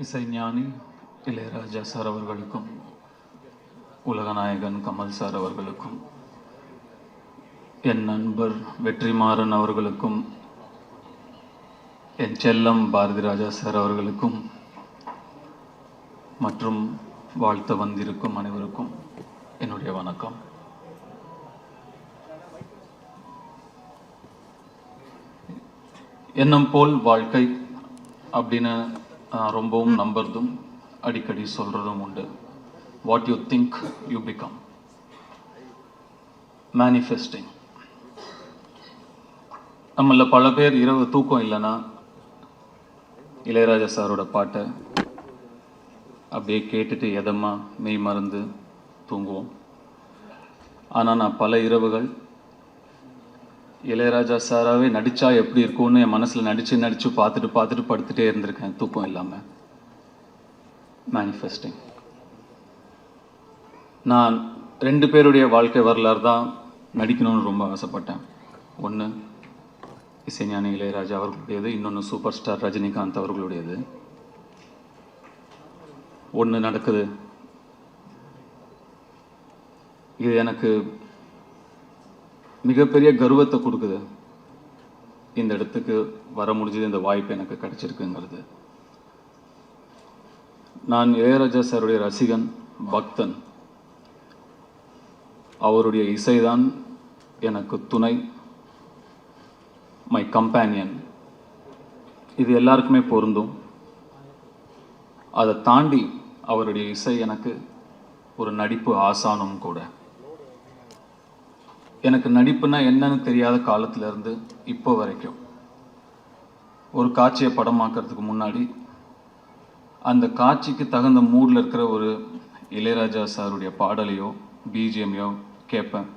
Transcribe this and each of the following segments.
இசைஞானி இளையராஜா சார் அவர்களுக்கும் உலகநாயகன் கமல் சார் அவர்களுக்கும் என் நண்பர் வெற்றிமாறன் அவர்களுக்கும் என் செல்லம் பாரதி ராஜா சார் அவர்களுக்கும் மற்றும் வாழ்த்த வந்திருக்கும் அனைவருக்கும் என்னுடைய வணக்கம். எண்ணம் போல் வாழ்க்கை அப்படின்னு ரொம்பவும் நம்புறதும் அடிக்கடி சொல்கிறதும் உண்டு. What you think you become. Manifesting. நம்மள பல பேர் இரவு தூக்கம் இல்லைன்னா இளையராஜா சாரோட பாட்டை அப்படியே கேட்டுட்டு எதமா மெய் மறந்து தூங்குவோம். ஆனால் நான் பல இரவுகள் இளையராஜா சாராகவே நடித்தா எப்படி இருக்கும்னு என் மனசில் நடித்து பார்த்துட்டு படுத்துகிட்டே இருந்திருக்கேன் தூக்கம் இல்லாமல். மேனிஃபெஸ்டிங். நான் 2 பேருடைய வாழ்க்கை வரலாறு தான் நடிக்கணும்னு ரொம்ப ஆசைப்பட்டேன். ஒன்று இசைஞானி இளையராஜா அவர்களுடையது, இன்னொன்று சூப்பர் ஸ்டார் ரஜினிகாந்த் அவர்களுடையது. ஒன்று நடக்குது. இது எனக்கு மிகப்பெரிய கர்வத்தை கொடுக்குது. இந்த இடத்துக்கு வர முடிஞ்சது, இந்த வாய்ப்பு எனக்கு கிடைச்சிருக்குங்கிறது. நான் இளையராஜா சாருடைய ரசிகன், பக்தன். அவருடைய இசைதான் எனக்கு துணை, மை கம்பேனியன். இது எல்லாருக்குமே பொருந்தும். அதை தாண்டி அவருடைய இசை எனக்கு ஒரு நடிப்பு ஆசானும் கூட. எனக்கு நடிப்புனா என்னன்னு தெரியாத காலத்திலேருந்து இப்போ வரைக்கும் ஒரு காட்சியை படமாக்கிறதுக்கு முன்னாடி அந்த காட்சிக்கு தகுந்த மூடில் இருக்கிற ஒரு இளையராஜா சாருடைய பாடலையோ பிஜிஎம்மையோ கேட்பேன்.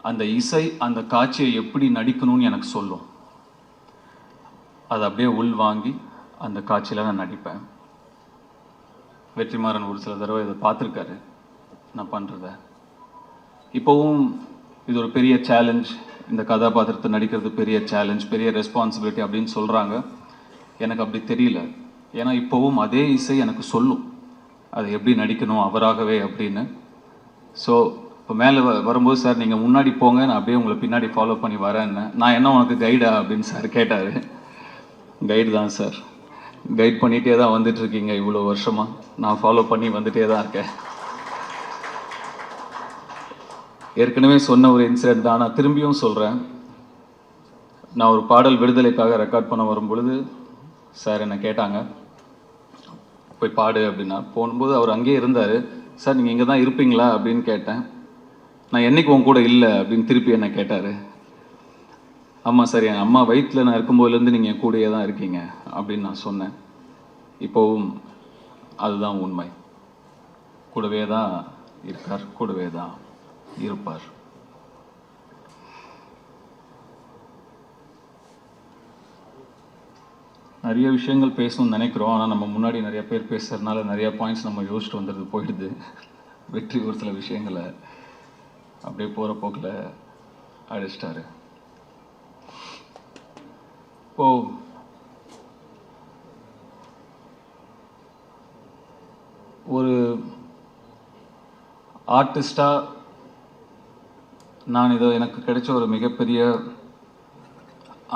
அந்த இசை அந்த காட்சியை எப்படி நடிக்கணும்னு எனக்கு சொல்லும். அதை அப்படியே உள்வாங்கி அந்த காட்சியில் நான் நடிப்பேன். வெற்றிமாறன் ஒரு சில தடவை இதை பார்த்துருக்காரு நான் பண்ணுறத. இப்போவும் இது ஒரு பெரிய சேலஞ்ச், இந்த கதாபாத்திரத்தை நடிக்கிறது பெரிய சேலஞ்ச், பெரிய ரெஸ்பான்சிபிலிட்டி அப்படின்னு சொல்கிறாங்க. எனக்கு அப்படி தெரியல. ஏன்னா இப்போவும் அதே இசை எனக்கு சொல்லும் அதை எப்படி நடிக்கணும் அவராகவே அப்படின்னு. ஸோ இப்போ மேலே வரும்போது, சார் நீங்கள் முன்னாடி போங்க, நான் அப்படியே உங்களை பின்னாடி ஃபாலோ பண்ணி வரேன்னு. நான் என்ன உனக்கு கைடா அப்படின்னு சார் கேட்டார். கைடு தான் சார், கைட் பண்ணிகிட்டே தான் வந்துட்டுருக்கீங்க இவ்வளோ வருஷமாக. நான் ஃபாலோ பண்ணி வந்துகிட்டே தான் இருக்கேன். ஏற்கனவே சொன்ன ஒரு இன்சிடென்ட் தான், நான் திரும்பியும் சொல்கிறேன். நான் ஒரு பாடல் விடுதலைக்காக ரெக்கார்ட் பண்ண வரும்பொழுது சார் என்னை கேட்டாங்க, போய் பாடு அப்படின்னா. போகும்போது அவர் அங்கேயே இருந்தார். சார் நீங்கள் இங்கே தான் இருப்பீங்களா அப்படின்னு கேட்டேன். நான் என்றைக்கு உன் கூட இல்லை அப்படின்னு திருப்பி என்னை கேட்டார். ஆமாம் சார், என் அம்மா வயிற்றில் நான் இருக்கும்போதுலேருந்து நீங்கள் என் கூடயே தான் இருக்கீங்க அப்படின்னு நான் சொன்னேன். இப்போவும் அதுதான் உண்மை. கூடவே தான் இருக்கார், கூடவே தான் இருப்பார். நிறைய விஷயங்கள் பேசணும்னு நினைக்கிறோம். ஆனால் நம்ம முன்னாடி நிறைய பேர் பேசுறதுனால நிறைய பாயிண்ட்ஸ் நம்ம யோசிச்சுட்டு வந்துடுது, போயிடுது. வெற்றி ஒரு சில விஷயங்களை அப்படியே போகிற போக்கில் அடிச்சிட்டாரு. இப்போ ஒரு ஆர்டிஸ்டாக நான் இதை எனக்கு கிடைச்ச ஒரு மிகப்பெரிய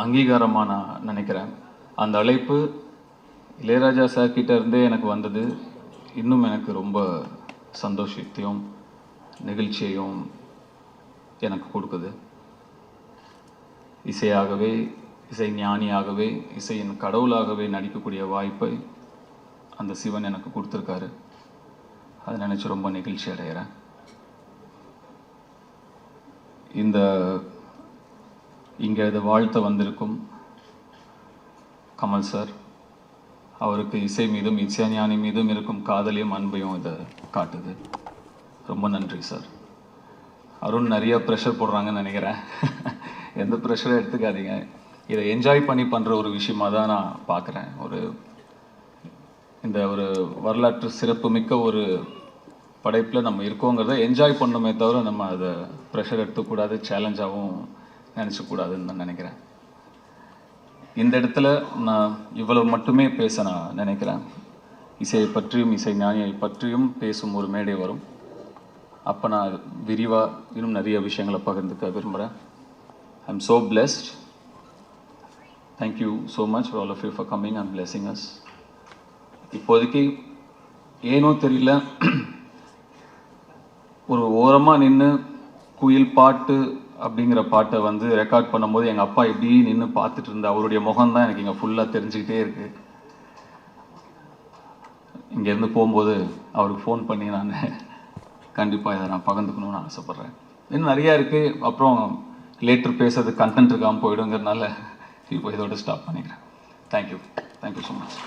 அங்கீகாரமாக நான் நினைக்கிறேன். அந்த அழைப்பு இளையராஜா சார் கிட்ட இருந்தே எனக்கு வந்தது. இன்னும் எனக்கு ரொம்ப சந்தோஷத்தையும் நெகிழ்ச்சியையும் எனக்கு கொடுக்குது. இசையாகவே, இசை ஞானியாகவே, இசையின் கடவுளாகவே நடிக்கக்கூடிய வாய்ப்பை அந்த சிவன் எனக்கு கொடுத்துருக்காரு. அதை நினச்சி ரொம்ப நெகிழ்ச்சி அடைகிறேன். இங்கே இதை வாழ்த்த வந்திருக்கும் கமல் சார், அவருக்கு இசை மீதும் இசைஞானி மீதும் இருக்கும் காதலையும் அன்பையும் இதை காட்டுது. ரொம்ப நன்றி சார். அருண் நிறைய ப்ரெஷர் போடுறாங்கன்னு நினைக்கிறேன். எந்த ப்ரெஷரை எடுத்துக்காதீங்க. இதை என்ஜாய் பண்ணி பண்ணுற ஒரு விஷயமாக தான் நான் பார்க்குறேன். இந்த ஒரு வரலாற்று சிறப்புமிக்க ஒரு படைப்பில் நம்ம இருக்கோங்கிறத என்ஜாய் பண்ணணுமே தவிர நம்ம அதை ப்ரெஷர் எடுத்துக்கூடாது, சேலஞ்சாகவும் நினச்சக்கூடாதுன்னு நான் நினைக்கிறேன். இந்த இடத்துல நான் இவ்வளவு மட்டுமே பேச நான் நினைக்கிறேன். இசையை பற்றியும் இசை ஞானியை பற்றியும் பேசும் ஒரு மேடை வரும். அப்போ நான் விரிவாக இன்னும் நிறைய விஷயங்களை பகிர்ந்துக்க விரும்புகிறேன். I am so blessed. Thank you so much for all of you for coming and blessing us. இப்போதைக்கு ஏனோ தெரியல, ஒரு ஓரமாக நின்று குயில் பாட்டு அப்படிங்கிற பாட்டை வந்து ரெக்கார்ட் பண்ணும்போது எங்கள் அப்பா இப்படி நின்று பார்த்துட்டு இருந்த அவருடைய முகம்தான் எனக்கு இங்கே ஃபுல்லாக தெரிஞ்சுக்கிட்டே இருக்குது. இங்கேருந்து போகும்போது அவருக்கு ஃபோன் பண்ணி நான் கண்டிப்பாக இதை நான் பகிர்ந்துக்கணும்னு ஆசைப்பட்றேன். இன்னும் நிறையா இருக்குது. அப்புறம் லேட்டர் பேசுறது கண்டென்ட் இருக்காமல் போயிடுங்கிறதுனால இப்போ இதோட ஸ்டாப் பண்ணிக்கிறேன். Thank you so much.